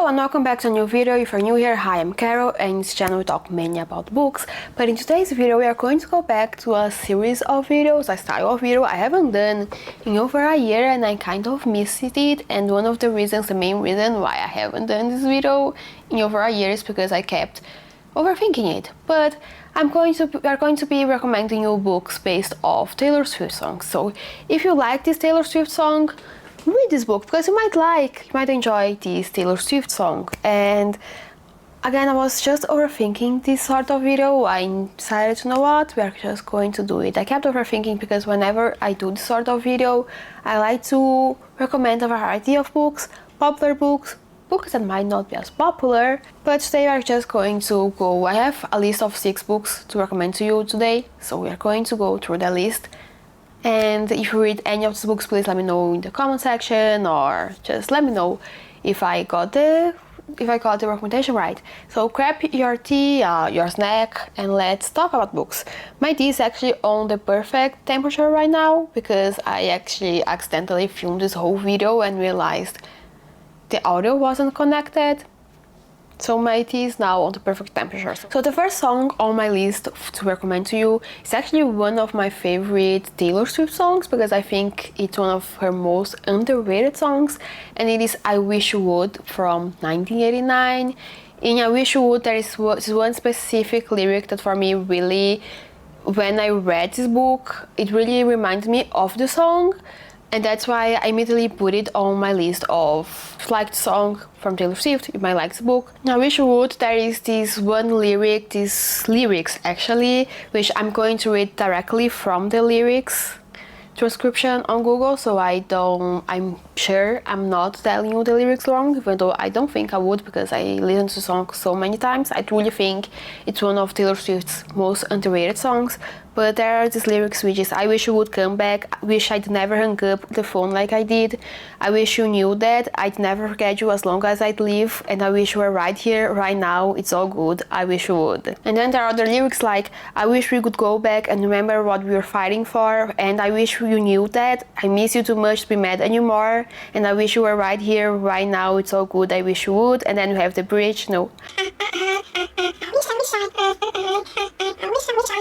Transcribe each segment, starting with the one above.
Hello and welcome back to a new video. If you're new here, hi, I'm Carol, and in this channel we talk mainly about books. But in today's video we are going to go back to a series of videos, a style of video I haven't done in over a year and I kind of missed it. And one of the reasons, the main reason why I haven't done this video in over a year is because I kept overthinking it. But we are going to be recommending you books based off Taylor Swift songs. So if you like this Taylor Swift song, read this book because you might enjoy this Taylor Swift song. And again, I was just overthinking this sort of video. I decided, you know what, we are just going to do it. I kept overthinking because whenever I do this sort of video, I like to recommend a variety of books, popular books, books that might not be as popular. But today we are just going to go, I have a list of 6 books to recommend to you today, so we are going to go through the list. And if you read any of these books, please let me know in the comment section, or just let me know if I got the recommendation right. So grab your tea, your snack, and let's talk about books. My tea is actually on the perfect temperature right now because I actually accidentally filmed this whole video and realized the audio wasn't connected. So my tea is now on the perfect temperature. So the first song on my list to recommend to you is actually one of my favorite Taylor Swift songs because I think it's one of her most underrated songs, and it is I Wish You Would from 1989. In I Wish You Would there is one specific lyric that for me really, when I read this book, it really reminds me of the song. And that's why I immediately put it on my list of liked song from Taylor Swift. You might like the book. Now, I Wish You Would, there is this one lyric, these lyrics actually, which I'm going to read directly from the lyrics transcription on Google, so I'm sure I'm not telling you the lyrics wrong, even though I don't think I would because I listened to the song so many times. I truly think it's one of Taylor Swift's most underrated songs. But there are these lyrics which is I wish you would come back, I wish I'd never hung up the phone like I did, I wish you knew that, I'd never forget you as long as I'd live, and I wish you were right here, right now, it's all good, I wish you would. And then there are other lyrics like I wish we could go back and remember what we were fighting for, and I wish you knew that, I miss you too much to be mad anymore, and I wish you were right here, right now, it's all good, I wish you would. And then you have the bridge, no.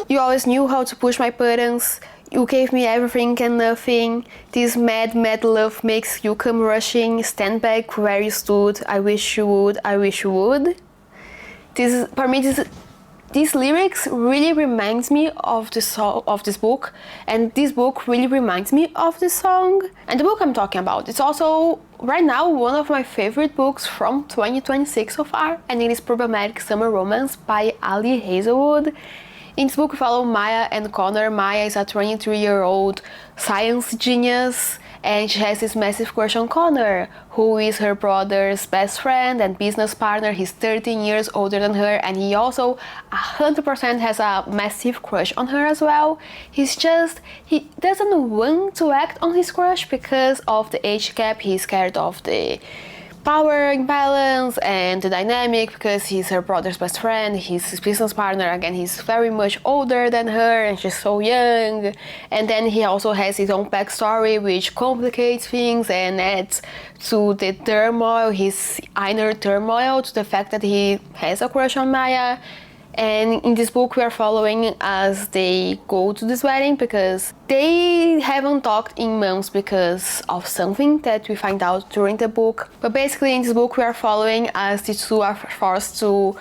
You always knew how to push my buttons. You gave me everything and nothing. This mad, mad love makes you come rushing. Stand back where you stood. I wish you would. I wish you would. These lyrics really reminds me of this book, and this book really reminds me of this song. And the book I'm talking about, it's also right now one of my favorite books from 2026 so far, and it is Problematic Summer Romance by Ali Hazelwood. In this book we follow Maya and Connor. Maya is a 23-year-old science genius, and she has this massive crush on Connor, who is her brother's best friend and business partner. He's 13 years older than her, and he also 100% has a massive crush on her as well. He doesn't want to act on his crush because of the age gap. He's scared of the power imbalance and the dynamic because he's her brother's best friend, he's his business partner, again he's very much older than her and she's so young. And then he also has his own backstory which complicates things and adds to the turmoil, his inner turmoil, to the fact that he has a crush on Maya. And in this book we are following as they go to this wedding because they haven't talked in months because of something that we find out during the book. But basically in this book we are following as the two are forced to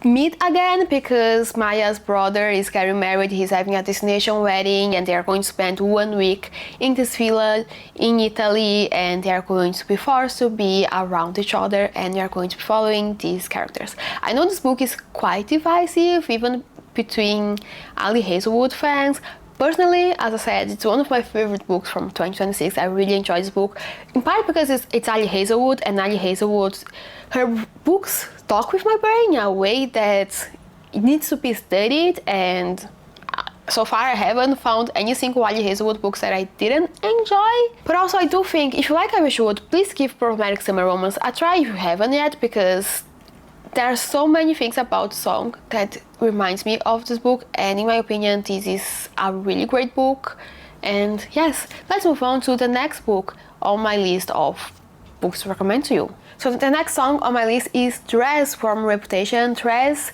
meet again because Maya's brother is getting married. He's having a destination wedding and they are going to spend 1 week in this villa in Italy, and they are going to be forced to be around each other, and we are going to be following these characters. I know this book is quite divisive even between Ali Hazelwood fans. Personally, as I said, it's one of my favorite books from 2026. I really enjoy this book, in part because it's Ali Hazelwood, and Ali Hazelwood, her books talk with my brain in a way that it needs to be studied, and so far I haven't found any single Ali Hazelwood books that I didn't enjoy. But also I do think, if you like I Wish You Would, please give Problematic Summer Romance a try if you haven't yet, because there are so many things about the song that reminds me of this book, and in my opinion this is a really great book. And yes, let's move on to the next book on my list of books to recommend to you. So the next song on my list is Dress from Reputation. Dress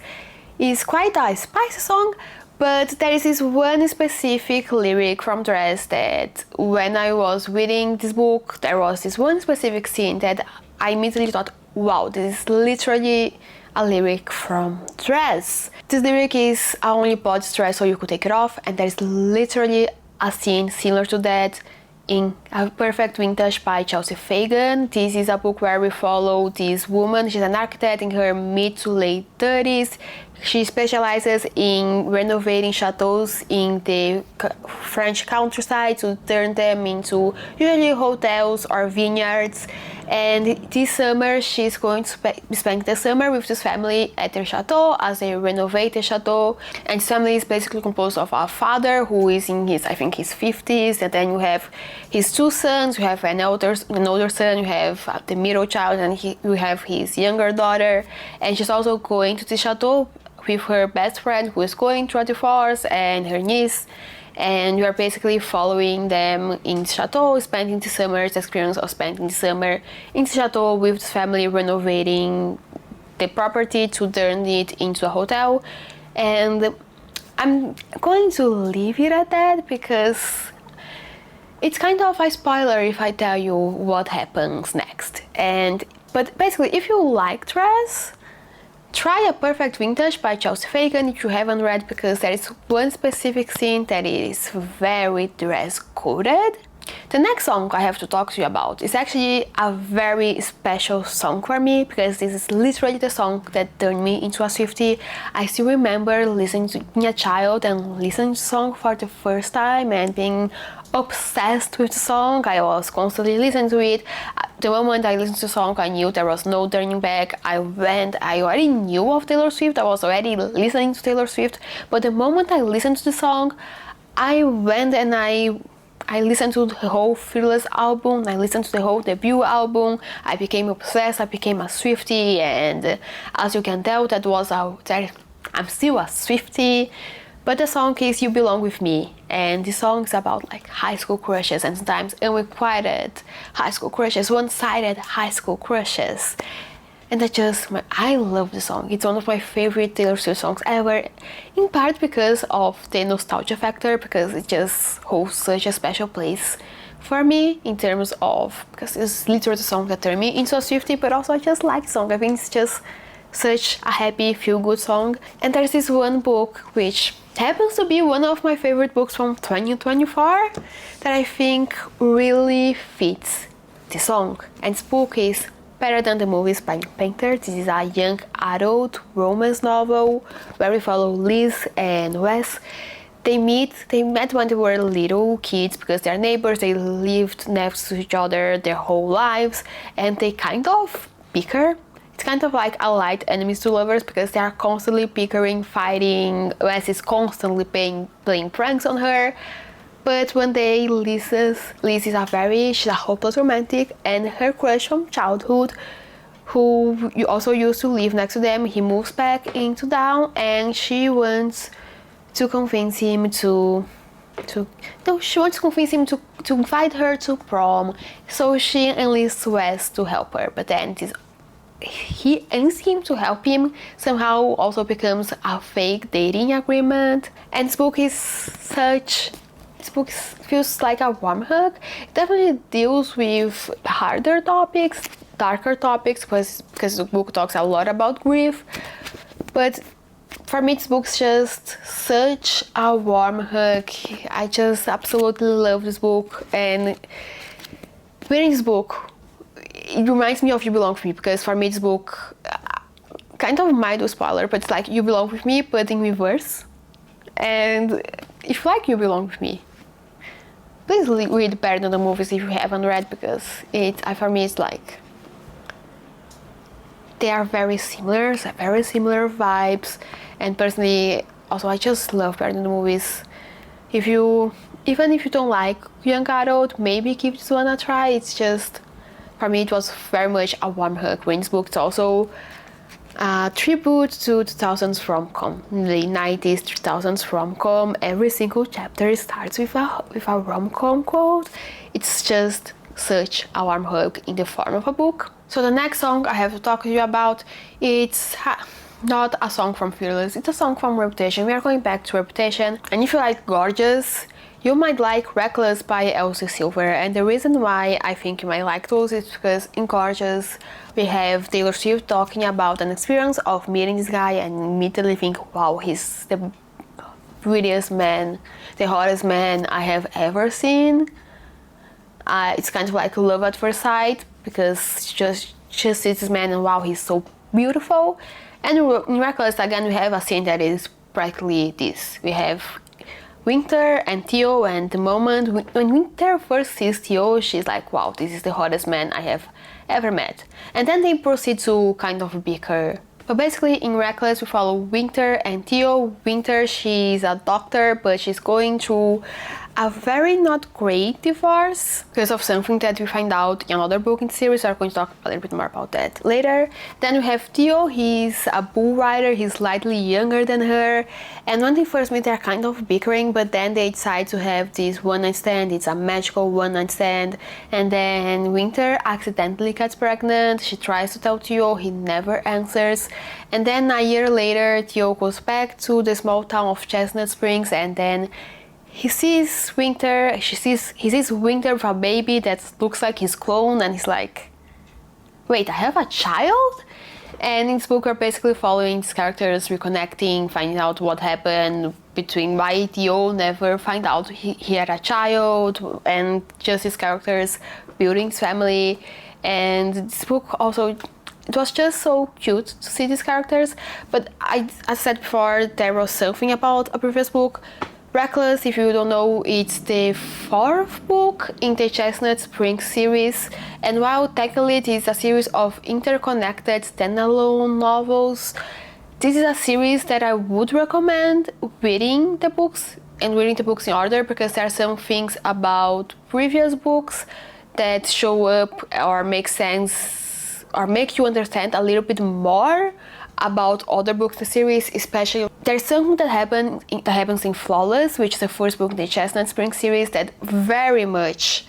is quite a spicy song, but there is this one specific lyric from Dress that when I was reading this book, there was this one specific scene that I immediately thought, wow, this is literally a lyric from Dress. This lyric is, I only bought dress so you could take it off, and there is literally a scene similar to that in A Perfect Vintage by Chelsea Fagan. This is a book where we follow this woman. She's an architect in her mid to late 30s. She specializes in renovating chateaus in the French countryside to turn them into usually hotels or vineyards. And this summer she's going to spend the summer with this family at their chateau as they renovate the chateau. And this family is basically composed of a father who is in his, I think, his 50s, and then you have his two sons, you have an older son, you have the middle child, and you have his younger daughter. And she's also going to the chateau with her best friend who is going through a divorce, and her niece, and you are basically following them in the chateau, spending the summer, the experience of spending the summer in the chateau with the family, renovating the property to turn it into a hotel. And I'm going to leave it at that because it's kind of a spoiler if I tell you what happens next. But basically, if you like Dress, try A Perfect Vintage by Chelsea Fagan if you haven't read, because there is one specific scene that is very dress coded. The next song I have to talk to you about is actually a very special song for me, because this is literally the song that turned me into a swiftie. I still remember listening to being a child and listening to the song for the first time and being obsessed with the song. I was constantly listening to it. The moment I listened to the song, I knew there was no turning back. I already knew of Taylor Swift, I was already listening to Taylor Swift, but the moment I listened to the song, I went and I listened to the whole Fearless album, I listened to the whole debut album. I became obsessed, I became a swiftie, and as you can tell, I'm still a swiftie. But the song is You Belong With Me, and the song is about like high school crushes, and sometimes unrequited high school crushes, one-sided high school crushes. And I love the song. It's one of my favorite Taylor Swift songs ever, in part because of the nostalgia factor, because it just holds such a special place for me in terms of, because it's literally the song that turned me into a swiftie, but also I just like the song. I think it's just such a happy, feel-good song. And there's this one book which happens to be one of my favorite books from 2024 that I think really fits the song. And this book is Better Than the Movies by Painter. This is a young adult romance novel where we follow Liz and Wes. They met when they were little kids because they're neighbors. They lived next to each other their whole lives, and they kind of bicker. It's kind of like a light enemies to lovers because they are constantly bickering, fighting. Wes is constantly playing pranks on her. But one day, Liz is she's a hopeless romantic, and her crush from childhood, who you also used to live next to them, he moves back into town, and she wants to convince him to invite her to prom. So she enlists Wes to help her, but then he asks him to help him somehow also becomes a fake dating agreement. And this book feels like a warm hug. It definitely deals with harder topics, darker topics, because the book talks a lot about grief. But for me, this book's just such a warm hug. I just absolutely love this book. And reading this book, it reminds me of You Belong With Me, because for me this book kind of might do spoiler, but it's like You Belong With Me but in reverse. And if you like You Belong With Me, please read Better Than the Movies if you haven't read, because for me it's like they are very similar vibes. And personally, also I just love Better Than the Movies. Even if you don't like young adult, maybe give this one a try. It's just, for me, it was very much a warm hug. Reading this book, it's also a tribute to 2000s rom-com, the 90s 2000s rom-com. Every single chapter starts with a rom-com quote. It's just such a warm hug in the form of a book. So the next song I have to talk to you about, it's not a song from Fearless, it's a song from Reputation. We are going back to Reputation, and if you like Gorgeous, you might like Reckless by Elsie Silver. And the reason why I think you might like those is because in Gorgeous we have Taylor Swift talking about an experience of meeting this guy and immediately think, wow, he's the prettiest man, the hottest man I have ever seen. It's kind of like love at first sight, because just sees this man and wow, he's so beautiful. And in Reckless, again, we have a scene that is practically this. We have Winter and Theo, and the moment when Winter first sees Theo, she's like, wow, this is the hottest man I have ever met. And then they proceed to kind of bicker. But basically in Reckless we follow Winter and Theo. Winter, she's a doctor, but she's going through a very not great divorce because of something that we find out in another book in the series. I'm going to talk a little bit more about that later. Then we have Theo. He's a bull rider, he's slightly younger than her, and when they first meet they're kind of bickering, but then they decide to have this one night stand. It's a magical one night stand, and then Winter accidentally gets pregnant. She tries to tell Theo, he never answers, and then a year later Theo goes back to the small town of Chestnut Springs, and then he sees Winter, he sees Winter with a baby that looks like his clone, and he's like, wait, I have a child? And in this book we're basically following these characters reconnecting, finding out what happened between why Theo never find out he had a child, and just these characters building his family. And this book also, it was just so cute to see these characters. But as I said before, there was something about a previous book. Reckless, if you don't know, it's the fourth book in the Chestnut Springs series, and while technically it is a series of interconnected standalone novels, this is a series that I would recommend reading the books, and reading the books in order, because there are some things about previous books that show up or make sense or make you understand a little bit more about other books in the series. Especially there's something that happens in Flawless, which is the first book in the Chestnut Springs series, that very much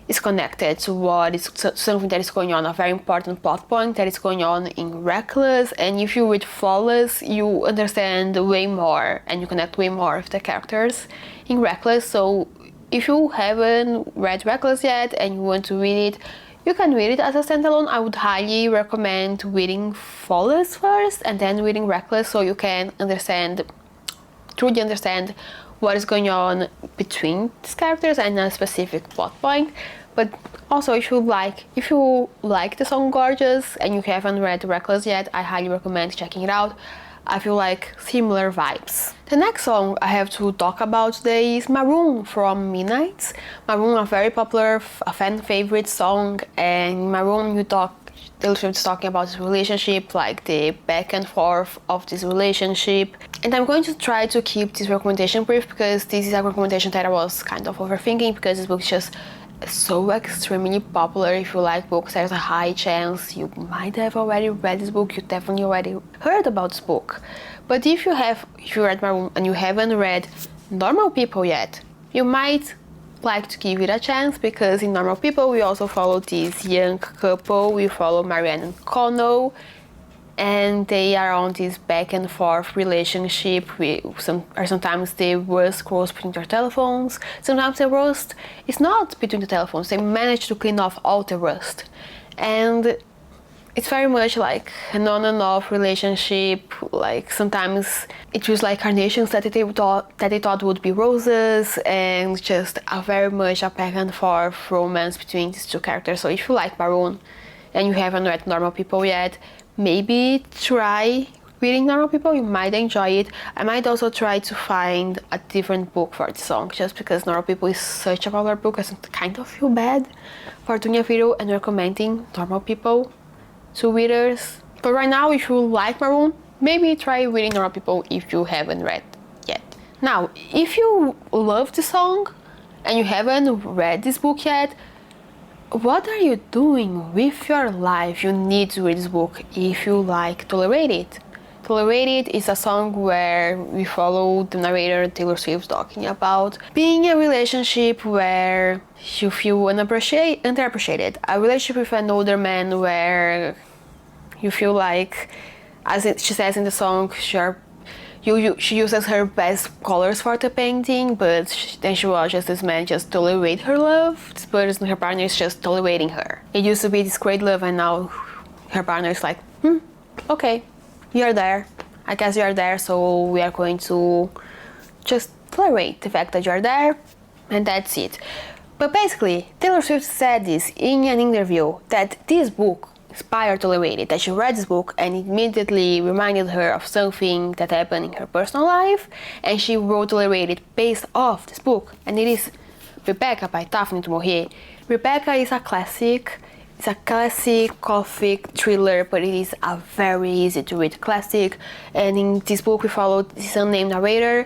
is connected to what is something that is going on, a very important plot point that is going on in Reckless. And if you read Flawless, you understand way more and you connect way more with the characters in Reckless. So if you haven't read Reckless yet and you want to read it, you can read it as a standalone. I would highly recommend reading Flawless first and then reading Reckless, so you can truly understand what is going on between these characters and a specific plot point. But also, if you like the song Gorgeous and you haven't read Reckless yet, I highly recommend checking it out. I feel like similar vibes. The next song I have to talk about today is Maroon from Midnights. Maroon, a very popular, a fan favorite song, and Maroon, Taylor Swift is talking about this relationship, like the back and forth of this relationship. And I'm going to try to keep this recommendation brief, because this is a recommendation that I was kind of overthinking, because this book is just so extremely popular. If you like books, there's a high chance you might have already read this book. You definitely already heard about this book. But if you read Maroon and you haven't read Normal People yet, you might like to give it a chance, because in Normal People we also follow this young couple. We follow Marianne and Connell, and they are on this back and forth relationship. Sometimes the rust grows between their telephones. Sometimes the rust is not between the telephones. They manage to clean off all the rust, and it's very much like an on and off relationship. Like sometimes it was like carnations that they thought would be roses, and just a very much a back and forth romance between these two characters. So if you like Maroon and you haven't read Normal People yet, maybe try reading Normal People. You might enjoy it. I might also try to find a different book for this song, just because Normal People is such a popular book. I kind of feel bad for doing a video and recommending Normal People to readers. But right now, if you like Maroon, maybe try reading Normal People if you haven't read yet. Now, if you love the song and you haven't read this book yet, what are you doing with your life? You need to read this book if you like Tolerate It. Tolerated is a song where we follow the narrator Taylor Swift talking about being in a relationship where you feel underappreciated. A relationship with an older man where you feel like, she says in the song, she uses her best colors for the painting, but then she watches this man just tolerate her love. This person, her partner, is just tolerating her. It used to be this great love, and now her partner is like, okay, you're there. I guess you're there, so we are going to just tolerate the fact that you're there, and that's it. But basically, Taylor Swift said this in an interview, that this book inspired Tolerated, that she read this book and it immediately reminded her of something that happened in her personal life, and she wrote Tolerated based off this book, and it is Rebecca by Daphne du Maurier. Rebecca is a classic. It's a classic gothic thriller, but it is a very easy to read classic. And in this book we follow this unnamed narrator.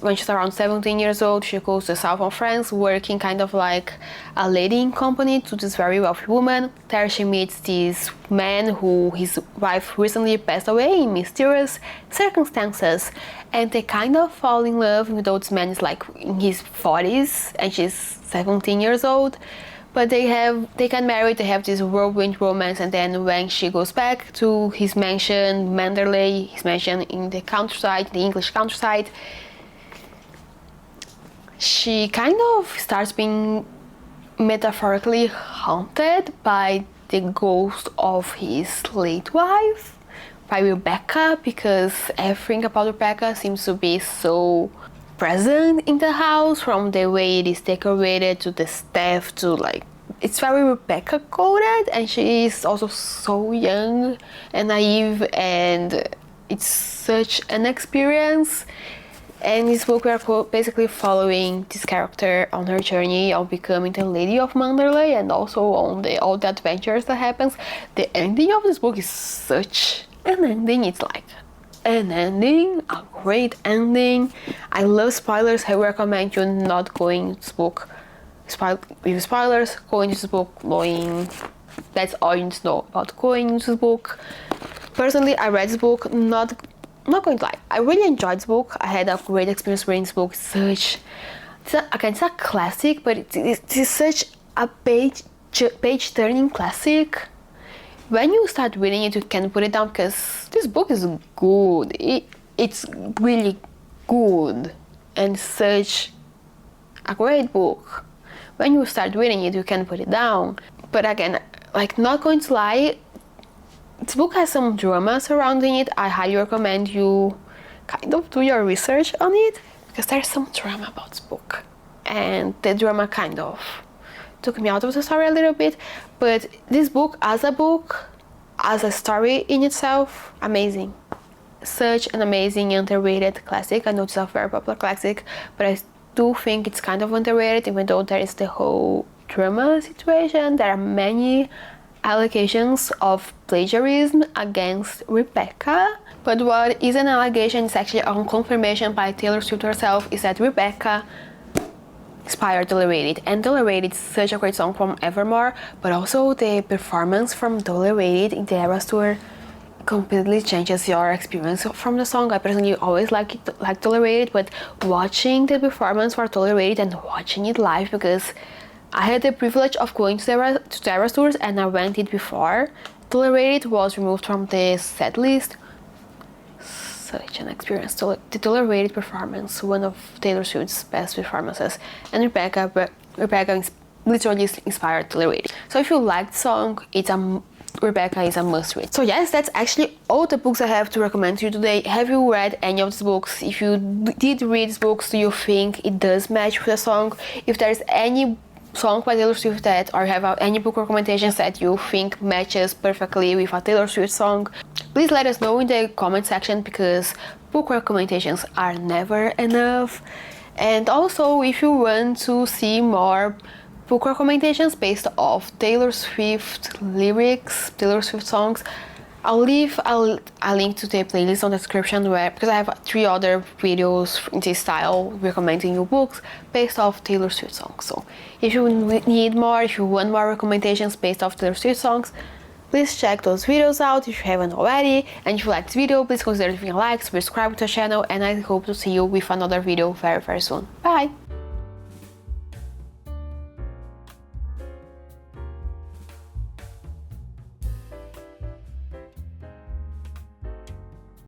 When she's around 17 years old, she goes to the south of France, working kind of like a lady in company to this very wealthy woman. There she meets this man who his wife recently passed away in mysterious circumstances, and they kind of fall in love, even though this man is like in his 40s and she's 17 years old. But they get married, they have this whirlwind romance, and then when she goes back to his mansion, Manderley, his mansion in the countryside, the English countryside, she kind of starts being metaphorically haunted by the ghost of his late wife, by Rebecca, because everything about Rebecca seems to be so present in the house, from the way it is decorated to the staff to like, it's very Rebecca coded, and she is also so young and naive, and it's such an experience. And in this book we are basically following this character on her journey of becoming the Lady of Manderley, and also on all the adventures that happens. The ending of this book is such an ending, it's like an ending, a great ending. I love spoilers. I recommend you not going to this book with spoilers, going to this book knowing that's all you need to know about going into this book. Personally, I read this book, not going to lie, I really enjoyed this book. I had a great experience reading this book. It's a classic, but it's such a page turning classic. When you start reading it, you can put it down, because this book is good. It's really good and such a great book. When you start reading it, you can put it down. But again, like, not going to lie, this book has some drama surrounding it. I highly recommend you kind of do your research on it, because there's some drama about this book, and the drama kind of took me out of the story a little bit. But this book, as a story in itself, amazing. Such an amazing, underrated classic. I know it's a very popular classic, but I do think it's kind of underrated, even though there is the whole drama situation. There are many allegations of plagiarism against Rebecca, but what is an allegation is actually a confirmation by Taylor Swift herself, is that Rebecca inspired Tolerated, and Tolerated is such a great song from Evermore, but also the performance from Tolerated in the Eras Tour completely changes your experience from the song. I personally always like Tolerated, but watching the performance for Tolerated and watching it live, because I had the privilege of going to the Eras Tours, and I went it before Tolerated was removed from the set list. Such an experience. The Tolerated performance, one of Taylor Swift's best performances, and Rebecca literally inspired Tolerated. So if you like the song, Rebecca is a must read. So yes, that's actually all the books I have to recommend to you today. Have you read any of these books? If you did read these books, do you think it does match with the song? If there's any song by Taylor Swift or have any book recommendations that you think matches perfectly with a Taylor Swift song, please let us know in the comment section, because book recommendations are never enough. And also, if you want to see more book recommendations based off Taylor Swift lyrics, Taylor Swift songs, I'll leave a link to the playlist on the description, because I have 3 other videos in this style recommending you books based off Taylor Swift songs. So if you need more, if you want more recommendations based off Taylor Swift songs, Please check those videos out if you haven't already, and if you like this video, please consider leaving a like, subscribe to the channel, and I hope to see you with another video very soon. Bye!